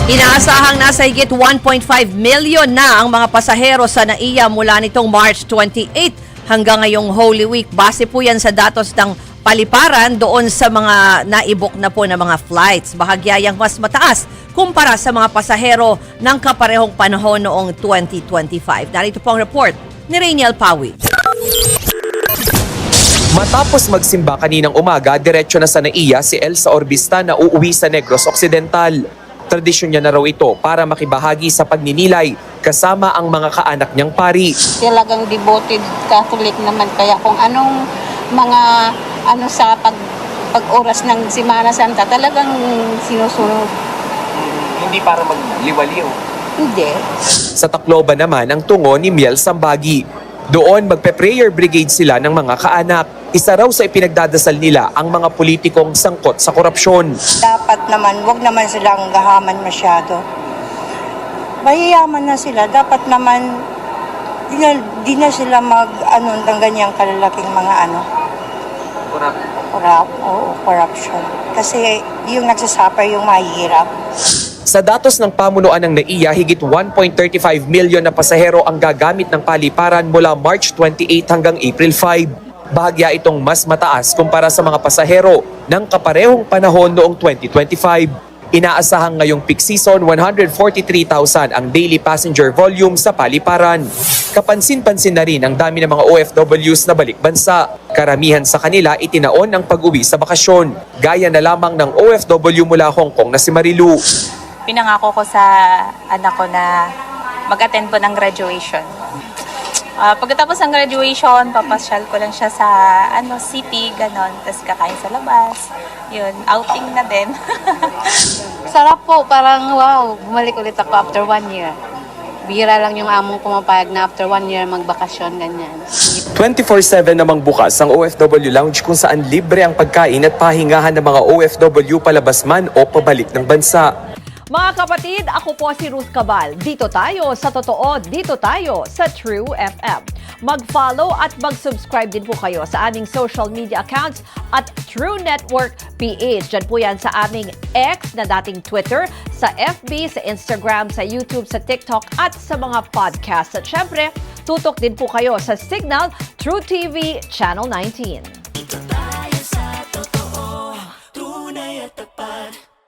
Inaasahang nasa higit 1.5 million na ang mga pasahero sa NAIA mula nitong March 28 hanggang ngayong Holy Week. Base po yan sa datos ng paliparan doon sa mga naibok na po na mga flights. Bahagyayang mas mataas kumpara sa mga pasahero ng kaparehong panahon noong 2025. Narito po ang report ni Rainiel Pawi. Matapos magsimba kaninang umaga, diretso na sa NAIA si Elsa Orbista na uuwi sa Negros Occidental. Tradisyon niya na raw ito para makibahagi sa pagninilay kasama ang mga kaanak niyang pari. Talagang devoted Catholic naman, kaya kung anong mga sa pag-oras ng Semana Santa talagang sinusunod. Hindi para magliwaliw. Hindi. Sa Tacloban naman ang tungo ni Miel Sambagi. Doon magpe-prayer brigade sila ng mga kaanak. Isa raw sa ipinagdadasal nila ang mga politikong sangkot sa korupsyon. Dapat naman, wag naman silang gahaman masyado. Mayayaman na sila. Dapat naman, di na sila ng ganyang kalalaking mga corruption. Kasi yung nagsasuffer yung mahihirap. Sa datos ng pamunuan ng NAIA, higit 1.35 million na pasahero ang gagamit ng paliparan mula March 28 hanggang April 5. Bahagya itong mas mataas kumpara sa mga pasahero ng kaparehong panahon noong 2025. Inaasahang ngayong peak season, 143,000 ang daily passenger volume sa paliparan. Kapansin-pansin na rin ang dami ng mga OFWs na balik bansa. Karamihan sa kanila itinaon ang pag-uwi sa bakasyon. Gaya na lamang ng OFW mula Hong Kong na si Marilu. Pinangako ko sa anak ko na mag-attend po ng graduation. Pagkatapos ng graduation, papasyal ko lang siya sa city, ganon. Tapos kakain sa labas. Yun, outing na din. Sarap po, parang wow, bumalik ulit ako after 1 year. Bihira lang yung among pumapayag na after 1 year magbakasyon, ganyan. 24/7 namang bukas ang OFW Lounge kung saan libre ang pagkain at pahingahan ng mga OFW palabas man o pabalik ng bansa. Mga kapatid, ako po si Ruth Cabal. Dito tayo sa totoo, dito tayo sa True FM. Mag-follow at mag-subscribe din po kayo sa aming social media accounts at True Network PH. Diyan po yan sa aming X na dating Twitter, sa FB, sa Instagram, sa YouTube, sa TikTok at sa mga podcast. At syempre, tutok din po kayo sa Signal True TV Channel 19.